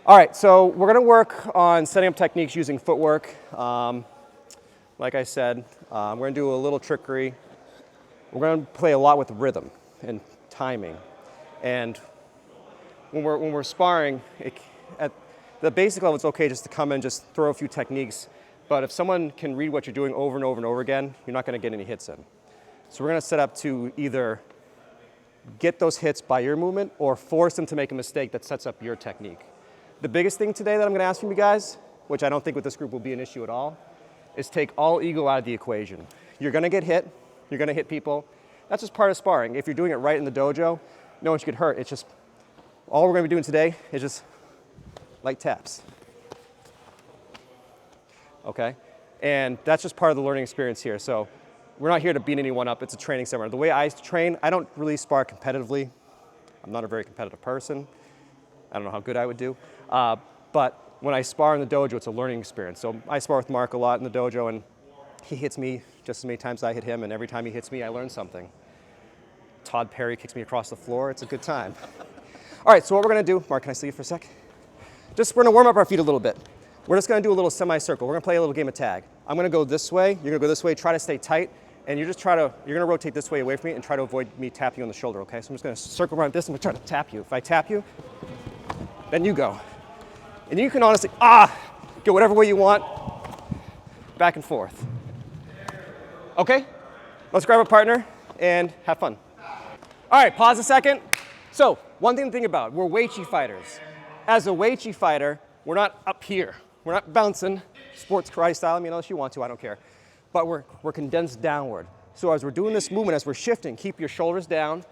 All right, so we're gonna work on setting up techniques using footwork. Like I said, we're gonna do a little trickery. We're gonna play a lot with rhythm and timing. And when we're sparring, at the basic level, it's okay just to come in, just throw a few techniques. But if someone can read what you're doing over and over and over again, you're not gonna get any hits in. So we're gonna set up to either get those hits by your movement or force them to make a mistake that sets up your technique. The biggest thing today that I'm gonna ask from you guys, which I don't think with this group will be an issue at all, is take all ego out of the equation. You're gonna get hit, you're gonna hit people. That's just part of sparring. If you're doing it right in the dojo, no one should get hurt. It's just, all we're gonna be doing today is just light taps. Okay? And that's just part of the learning experience here. So we're not here to beat anyone up. It's a training seminar. The way I train, I don't really spar competitively. I'm not a very competitive person. I don't know how good I would do. But when I spar in the dojo, it's a learning experience. So I spar with Mark a lot in the dojo, and he hits me just as many times as I hit him, and every time he hits me, I learn something. Todd Perry kicks me across the floor. It's a good time. All right, so what we're gonna do, Mark, can I see you for a sec? We're gonna warm up our feet a little bit. We're just gonna do a little semicircle. We're gonna play a little game of tag. I'm gonna go this way, you're gonna go this way, try to stay tight, and you're gonna rotate this way away from me and try to avoid me tapping you on the shoulder, okay? So I'm just gonna circle around this and we're trying to tap you. If I tap you, then you go. And you can honestly, go whatever way you want, back and forth. Okay? Let's grab a partner and have fun. All right, pause a second. So, one thing to think about, we're Uechi fighters. As a Uechi fighter, we're not up here. We're not bouncing, sports karate style, unless you want to, I don't care. But we're condensed downward. So as we're doing this movement, as we're shifting, keep your shoulders down,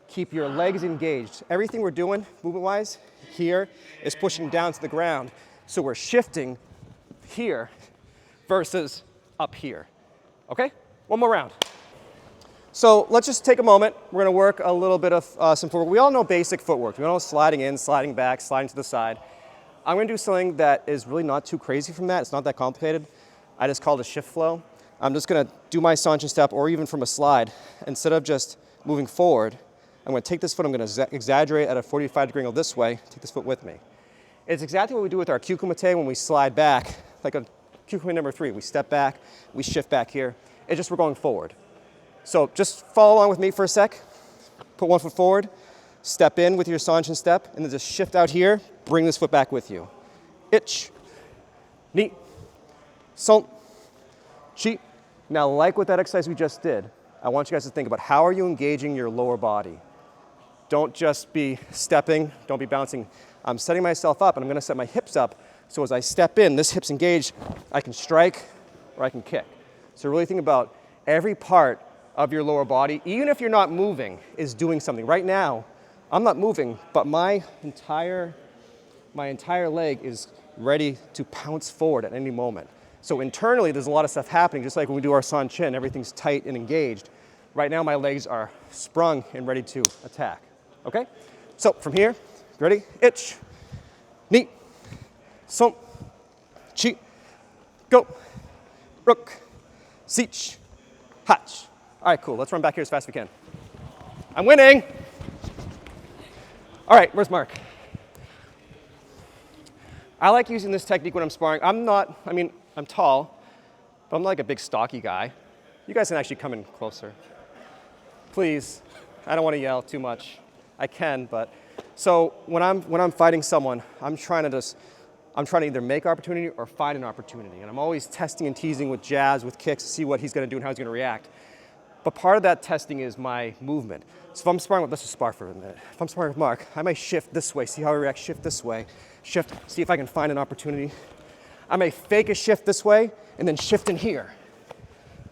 keep your legs engaged. Everything we're doing, movement-wise, here is pushing down to the ground. So we're shifting here versus up here. Okay? One more round. So let's just take a moment. We're gonna work a little bit of some footwork. We all know basic footwork. We all know sliding in, sliding back, sliding to the side. I'm gonna do something that is really not too crazy from that. It's not that complicated. I just call it a shift flow. I'm just gonna do my Sanchin step, or even from a slide. Instead of just moving forward, I'm gonna take this foot, I'm gonna exaggerate at a 45-degree angle this way, take this foot with me. It's exactly what we do with our Kyu-Kumite when we slide back, like a Kyu-Kumite number 3. We step back, we shift back here. It's just we're going forward. So just follow along with me for a sec. Put one foot forward, step in with your Sanchin step, and then just shift out here, bring this foot back with you. Ich, ni, son, chi. Now, like with that exercise we just did, I want you guys to think about how are you engaging your lower body. Don't just be stepping, don't be bouncing. I'm setting myself up, and I'm gonna set my hips up, so as I step in, this hip's engaged, I can strike or I can kick. So really think about every part of your lower body, even if you're not moving, is doing something. Right now, I'm not moving, but my entire leg is ready to pounce forward at any moment. So internally, there's a lot of stuff happening, just like when we do our Sanchin, everything's tight and engaged. Right now, my legs are sprung and ready to attack, okay? So from here, ready? Ich, ni, son, chi, go, rook, sich, hach. All right, cool, let's run back here as fast as we can. I'm winning. All right, where's Mark? I like using this technique when I'm sparring. I'm tall, but I'm not like a big stocky guy. You guys can actually come in closer. Please, I don't want to yell too much. I can, but. So when I'm fighting someone, I'm trying to either make opportunity or find an opportunity. And I'm always testing and teasing with jabs, with kicks to see what he's gonna do and how he's gonna react. But part of that testing is my movement. So if I'm sparring with, let's just spar for a minute. If I'm sparring with Mark, I may shift this way, see how he reacts, shift this way, shift, see if I can find an opportunity. I may fake a shift this way and then shift in here.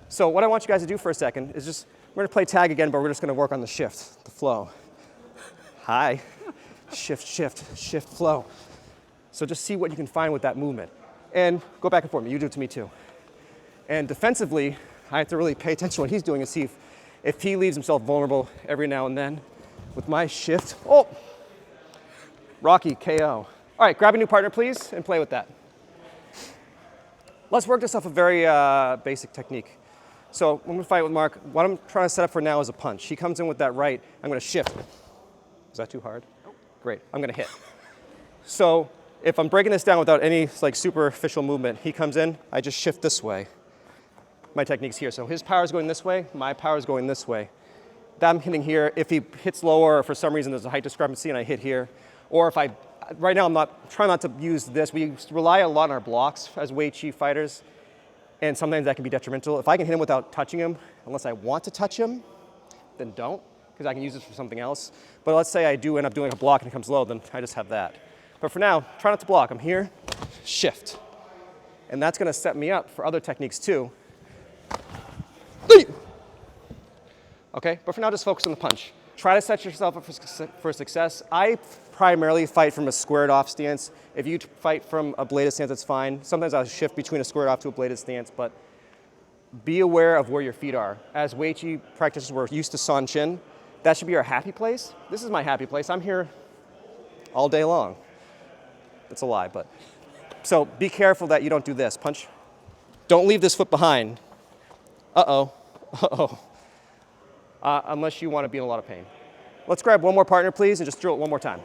So what I want you guys to do for a second is just, we're gonna play tag again, but we're just gonna work on the shift, the flow. Hi, shift, shift, shift, flow. So just see what you can find with that movement. And go back and forth, you do it to me too. And defensively, I have to really pay attention to what he's doing and see if he leaves himself vulnerable every now and then with my shift. Oh, Rocky, KO. All right, grab a new partner, please, and play with that. Let's work this off a very basic technique. So when we fight with Mark, what I'm trying to set up for now is a punch. He comes in with that right, I'm gonna shift. Is that too hard? Nope. Great, I'm gonna hit. So if I'm breaking this down without any like superficial movement, he comes in, I just shift this way. My technique's here. So his power is going this way, my power is going this way. That I'm hitting here. If he hits lower, or for some reason there's a height discrepancy and I hit here, or if right now I'm trying not to use this. We rely a lot on our blocks as Uechi fighters, and sometimes that can be detrimental. If I can hit him without touching him, unless I want to touch him, then don't, because I can use this for something else. But let's say I do end up doing a block and it comes low, then I just have that. But for now, try not to block. I'm here, shift. And that's gonna set me up for other techniques too. Okay, but for now, just focus on the punch. Try to set yourself up for success. I primarily fight from a squared off stance. If you fight from a bladed stance, that's fine. Sometimes I'll shift between a squared off to a bladed stance, but be aware of where your feet are. As Uechi practitioners, we're used to Sanchin. That should be our happy place. This is my happy place. I'm here all day long. That's a lie, but. So be careful that you don't do this. Punch. Don't leave this foot behind. Uh-oh, uh-oh. Unless you want to be in a lot of pain. Let's grab one more partner, please, and just drill it one more time.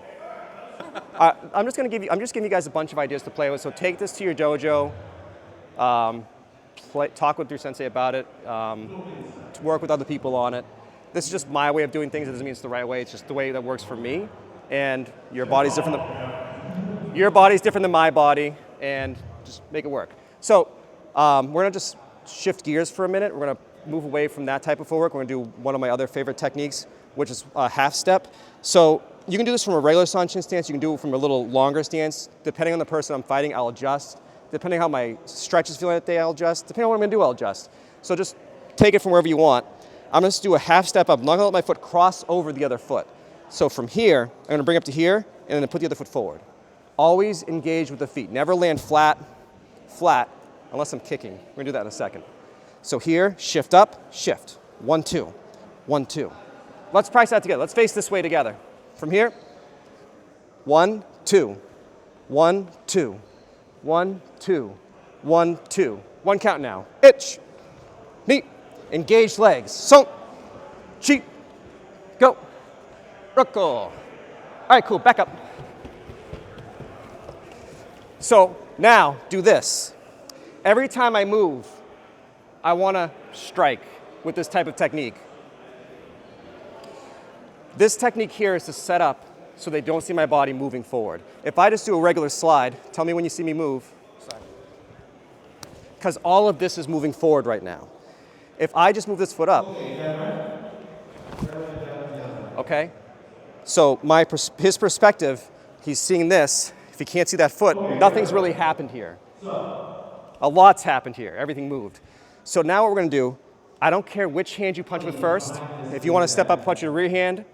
I'm just giving you guys a bunch of ideas to play with. So take this to your dojo, talk with your sensei about it, work with other people on it. This is just my way of doing things. It doesn't mean it's the right way. It's just the way that works for me. And your body's different than my body, and just make it work. So we're gonna just shift gears for a minute. We're gonna move away from that type of footwork. We're gonna do one of my other favorite techniques, which is a half step. So you can do this from a regular Sanchin stance. You can do it from a little longer stance. Depending on the person I'm fighting, I'll adjust. Depending on how my stretch is feeling that day, I'll adjust. Depending on what I'm gonna do, I'll adjust. So just take it from wherever you want. I'm gonna just do a half step up. I'm not gonna let my foot cross over the other foot. So from here, I'm gonna bring up to here, and then put the other foot forward. Always engage with the feet. Never land flat, unless I'm kicking. We're gonna do that in a second. So here, shift up, shift. 1, 2, 1, 2. Let's practice that together. Let's face this way together. From here, 1, 2, 1, 2, 1, 2, 1, 2. One count now. Ich, ni, engage legs. Son, chi, go, roko. All right, cool, back up. So now, do this. Every time I move, I want to strike with this type of technique. This technique here is to set up so they don't see my body moving forward. If I just do a regular slide, tell me when you see me move. Because all of this is moving forward right now. If I just move this foot up, okay? So his perspective, he's seeing this. If he can't see that foot, nothing's really happened here. A lot's happened here. Everything moved. So now what we're going to do, I don't care which hand you punch with first. If you want to step up, punch with your rear hand,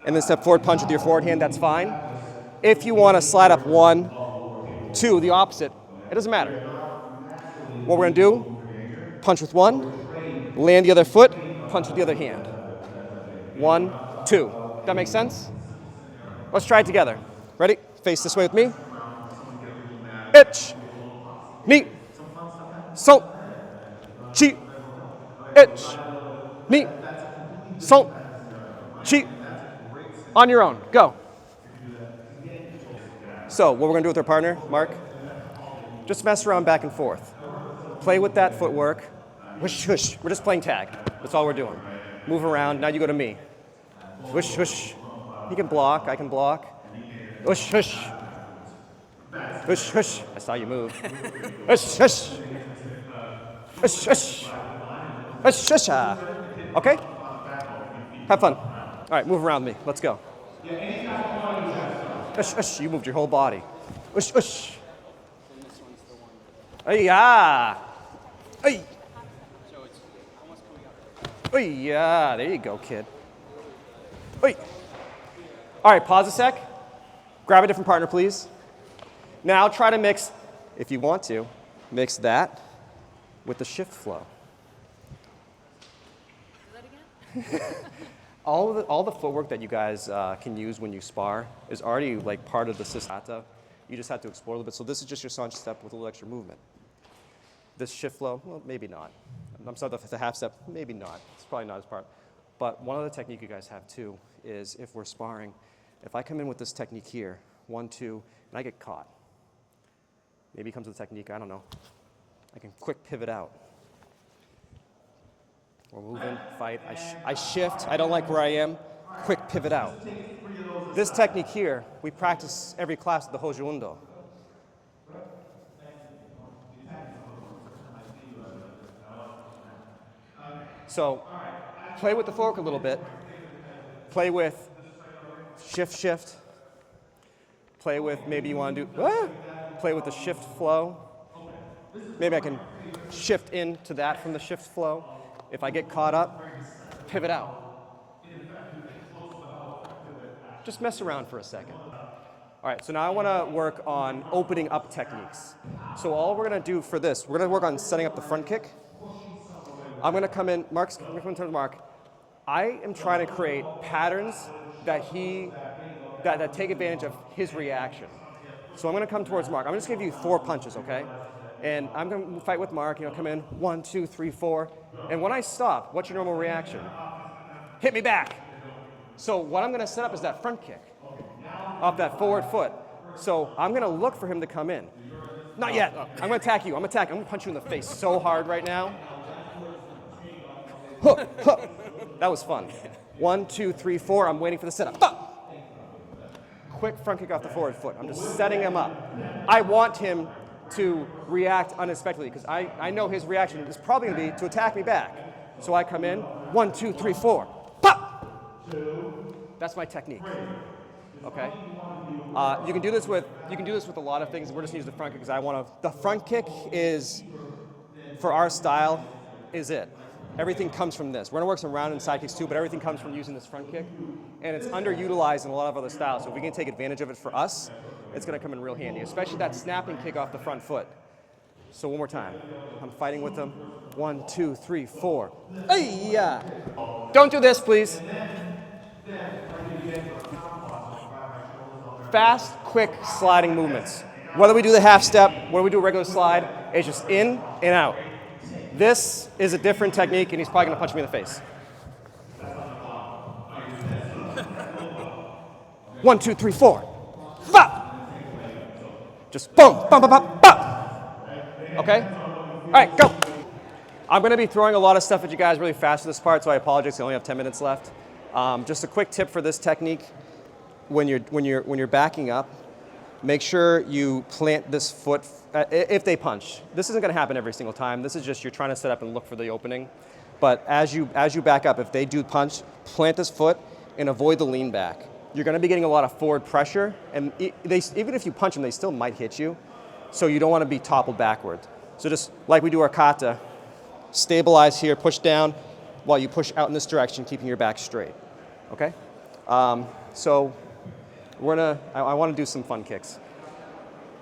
and then step forward, punch with your forward hand, that's fine. If you want to slide up 1, 2, the opposite, it doesn't matter. What we're going to do, punch with one, land the other foot, punch with the other hand. 1, 2. That makes sense? Let's try it together. Ready? Face this way with me. Ich, ni, so, chi, ich, ni, so, chi. On your own, go. So what we're gonna do with our partner, Mark, just mess around back and forth. Play with that footwork. Whoosh, whoosh. We're just playing tag. That's all we're doing. Move around, now you go to me. Whoosh, whoosh. He can block, I can block. Whoosh, whoosh. Whoosh, whoosh. I saw you move. Whoosh, whoosh. Whoosh, whoosh. Whoosh, whoosh. Okay? Have fun. All right, move around me. Let's go. Whoosh, whoosh. You moved your whole body. Whoosh, whoosh. Hey, yeah. Hey. Hey, yeah. There you go, kid. Hey. All right, pause a sec. Grab a different partner, please. Now try to mix, if you want to, mix that with the shift flow. Do that again? all the footwork that you guys can use when you spar is already like part of the system. You just have to explore a little bit. So this is just your Sanch step with a little extra movement. This shift flow, well, maybe not. I'm sorry if it's a half step, maybe not. It's probably not as part. But one other technique you guys have too is if we're sparring, if I come in with this technique here, 1, 2, and I get caught, Maybe he comes with a technique, I don't know. I can quick pivot out. We're moving, fight. I shift. I don't like where I am. Quick pivot out. This technique here, we practice every class at the Hojo Undo. So play with the fork a little bit. Play with shift. Play with, maybe you want to do, play with the shift flow. Maybe I can shift into that from the shift flow. If I get caught up, pivot out. Just mess around for a second. All right, so now I want to work on opening up techniques. So all we're going to do for this, we're going to work on setting up the front kick. I'm going to come in, Mark's going to come to Mark. I am trying to create patterns that that take advantage of his reaction. So I'm going to come towards Mark. I'm just going to give you 4 punches, okay? And I'm going to fight with Mark, come in, 1, 2, 3, 4. And when I stop, what's your normal reaction? Hit me back. So what I'm going to set up is that front kick off that forward foot. So I'm going to look for him to come in. Not yet. I'm going to attack you. I'm going to punch you in the face so hard right now. That was fun. 1, 2, 3, 4. I'm waiting for the setup. Quick front kick off the forward foot. I'm just setting him up. I want him to react unexpectedly because I know his reaction is probably going to be to attack me back. So I come in, 1, 2, 3, 4. Pop! That's my technique. Okay. You can do this with a lot of things. We're just going to use the front kick because I want to. The front kick is, for our style, is it. Everything comes from this. We're going to work some round and side kicks too, but everything comes from using this front kick. And it's underutilized in a lot of other styles. So if we can take advantage of it for us, it's going to come in real handy, especially that snapping kick off the front foot. So one more time. I'm fighting with them. 1, 2, 3, 4. Hey-ya! Don't do this, please. Fast, quick sliding movements. Whether we do the half step, whether we do a regular slide, it's just in and out. This is a different technique, and he's probably going to punch me in the face. 1, 2, 3, 4. Bop! Just boom, bum, bum, bum, bop! Okay? All right, go. I'm going to be throwing a lot of stuff at you guys really fast for this part, so I apologize. I only have 10 minutes left. Just a quick tip for this technique: when you're backing up, make sure you plant this foot. If they punch, this isn't going to happen every single time. This is just you're trying to set up and look for the opening. But as you back up, if they do punch, plant this foot and avoid the lean back. You're going to be getting a lot of forward pressure, and even if you punch them, they still might hit you. So you don't want to be toppled backward. So just like we do our kata, stabilize here, push down, while you push out in this direction, keeping your back straight. Okay? So I want to do some fun kicks.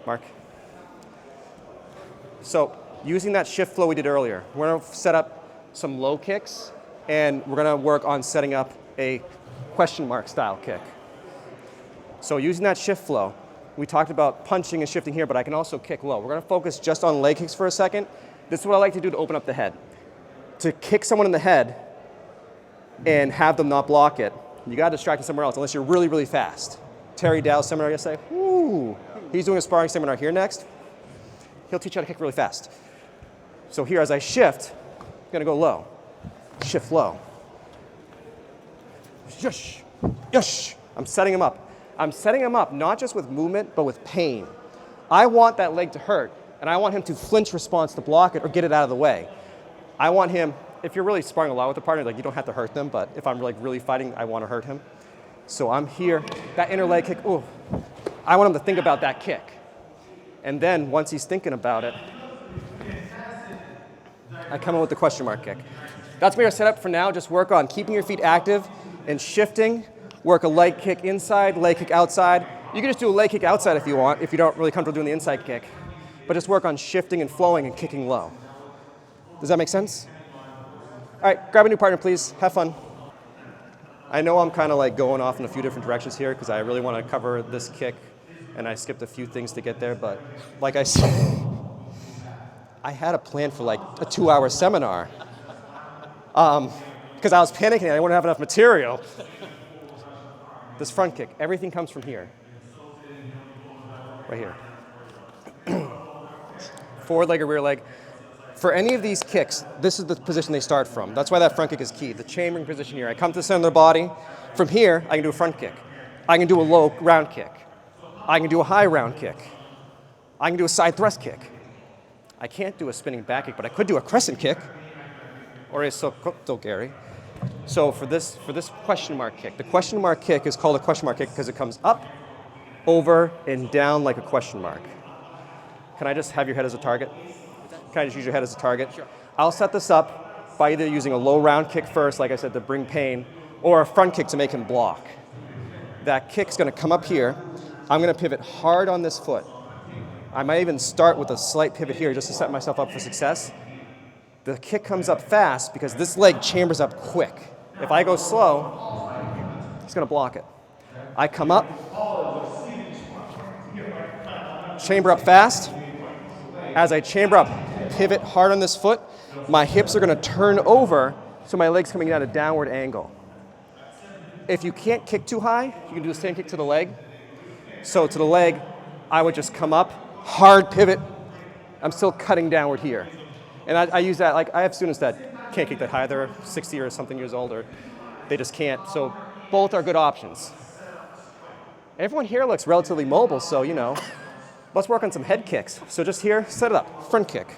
Mark. So using that shift flow we did earlier, we're going to set up some low kicks, and we're going to work on setting up a question mark style kick. So using that shift flow, we talked about punching and shifting here, but I can also kick low. We're going to focus just on leg kicks for a second. This is what I like to do to open up the head. To kick someone in the head and have them not block it, you got to distract them somewhere else, unless you're really, really fast. Terry Dow's seminar yesterday, whoo, he's doing a sparring seminar here next. He'll teach you how to kick really fast. So here, as I shift, I'm going to go low. Shift low. Yush, yush. I'm setting him up. I'm setting him up not just with movement, but with pain. I want that leg to hurt, and I want him to flinch response to block it or get it out of the way. I want him, if you're really sparring a lot with a partner, like you don't have to hurt them, but if I'm like really fighting, I want to hurt him. So I'm here, that inner leg kick, ooh. I want him to think about that kick. And then once he's thinking about it, I come in with the question mark kick. That's going to be our setup for now. Just work on keeping your feet active and shifting. Work a leg kick inside, leg kick outside. You can just do a leg kick outside if you want, if you don't really comfortable doing the inside kick. But just work on shifting and flowing and kicking low. Does that make sense? All right, grab a new partner, please. Have fun. I know I'm kind of like going off in a few different directions here because I really want to cover this kick, and I skipped a few things to get there. But like I said, I had a plan for like a 2-hour seminar because I was panicking. I didn't have enough material. This front kick, everything comes from here. Right here. forward leg or rear leg. For any of these kicks, this is the position they start from. That's why that front kick is key. The chambering position here. I come to the center of their body. From here, I can do a front kick. I can do a low round kick. I can do a high round kick. I can do a side thrust kick. I can't do a spinning back kick, but I could do a crescent kick or a sokoto geri. So for this question mark kick, the question mark kick is called a question mark kick because it comes up, over, and down like a question mark. Can I just have your head as a target? Can I just use your head as a target? Sure. I'll set this up by either using a low round kick first, like I said, to bring pain, or a front kick to make him block. That kick's gonna come up here. I'm gonna pivot hard on this foot. I might even start with a slight pivot here just to set myself up for success. The kick comes up fast because this leg chambers up quick. If I go slow, he's gonna block it. I come up, chamber up fast. As I chamber up, pivot hard on this foot, my hips are gonna turn over so my leg's coming at a downward angle. If you can't kick too high, you can do the same kick to the leg. So to the leg, I would just come up, hard pivot. I'm still cutting downward here. And I use that, like I have students that can't kick that high. They're 60 or something years old, or they just can't. So both are good options. Everyone here looks relatively mobile, so you know, let's work on some head kicks. So just here, set it up, front kick.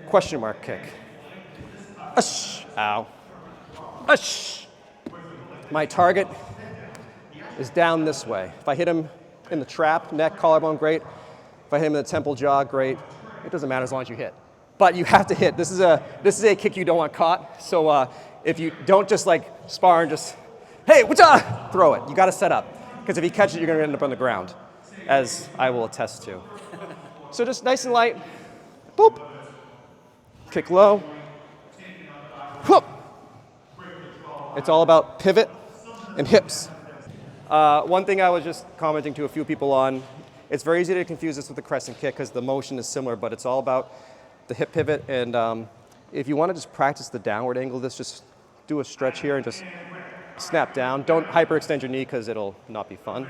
Question mark kick. Ush, ow. Ush. My target is down this way. If I hit him in the trap, neck, collarbone, great. If I hit him in the temple, jaw, great. It doesn't matter as long as you hit. But you have to hit. This is a kick you don't want caught. So if you don't just like spar and just, hey, what's up? Throw it. You got to set up. Because if he catches it, you're going to end up on the ground, as I will attest to. So just nice and light. Boop. Kick low. Whoop. It's all about pivot and hips. One thing I was just commenting to a few people on, it's very easy to confuse this with the crescent kick because the motion is similar, but it's all about the hip pivot. And if you want to just practice the downward angle of this, just do a stretch here and just snap down. Don't hyperextend your knee because it'll not be fun.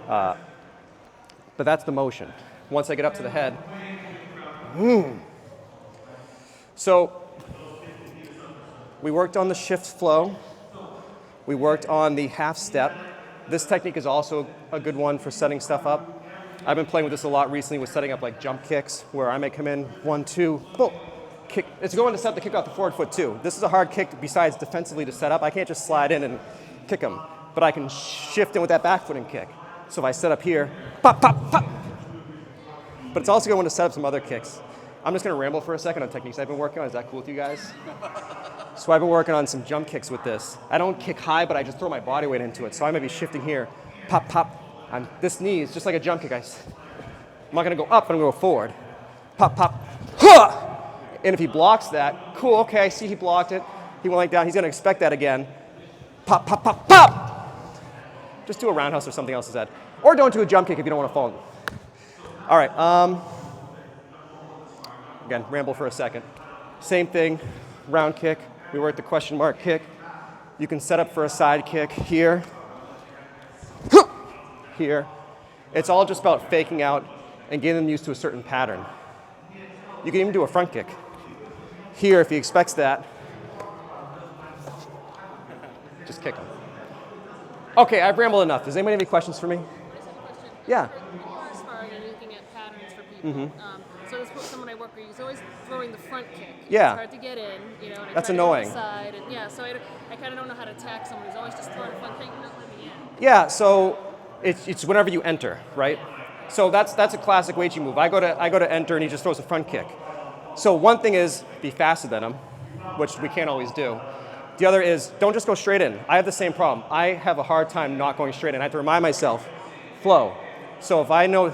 But that's the motion. Once I get up to the head. So we worked on the shift flow. We worked on the half step. This technique is also a good one for setting stuff up. I've been playing with this a lot recently with setting up like jump kicks where I may come in 1, 2, boom, kick. It's going to set the kick off the forward foot too. This is a hard kick besides defensively to set up. I can't just slide in and kick him, but I can shift in with that back foot and kick. So if I set up here, pop, pop, pop. But it's also going to set up some other kicks. I'm just going to ramble for a second on techniques I've been working on. Is that cool with you guys? So I've been working on some jump kicks with this. I don't kick high, but I just throw my body weight into it. So I may be shifting here, pop, pop. This knee is just like a jump kick. I'm not going to go up, I'm going to go forward. Pop, pop, huh! And if he blocks that, cool, okay, I see he blocked it. He went like down, he's going to expect that again. Pop, pop, pop, pop! Just do a roundhouse or something else instead. Or don't do a jump kick if you don't want to fall. All right, again, ramble for a second. Same thing, round kick. We work the question mark kick. You can set up for a side kick here. Here. It's all just about faking out and getting them used to a certain pattern. You can even do a front kick. Here, if he expects that, just kick him. Okay, I've rambled enough. Does anybody have any questions for me? I just have a question. Yeah. For sparring and looking at patterns for people. So this someone I work with, he's always throwing the front kick. Yeah. It's hard to get in, you know. And That's I try annoying. To go to the side and, yeah, so I kind of don't know how to attack someone who's always just throwing the front kick and not letting me in. Yeah, so it's whenever you enter, right? So that's a classic Uechi move. I go to enter and he just throws a front kick. So one thing is be faster than him, which we can't always do. The other is don't just go straight in. I have the same problem. I have a hard time not going straight in. I have to remind myself, flow. So if I know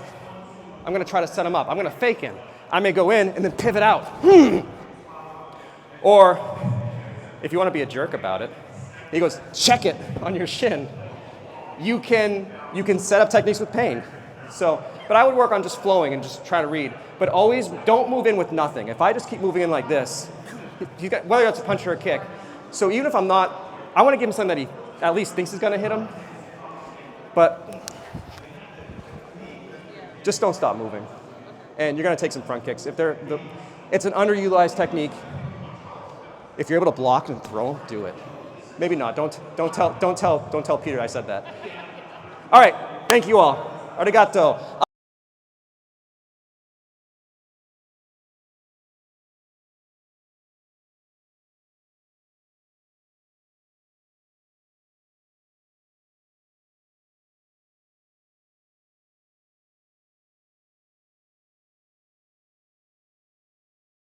I'm going to try to set him up, I'm going to fake in. I may go in and then pivot out. Or if you want to be a jerk about it, he goes, check it on your shin. You can set up techniques with pain. So, but I would work on just flowing and just try to read. But always don't move in with nothing. If I just keep moving in like this, whether it's a punch or a kick. So even if I'm not, I want to give him something that he at least thinks is going to hit him. But just don't stop moving. And you're going to take some front kicks. It's an underutilized technique. If you're able to block and throw, do it. Maybe not. Don't tell Peter I said that. All right. Thank you all. Arigato.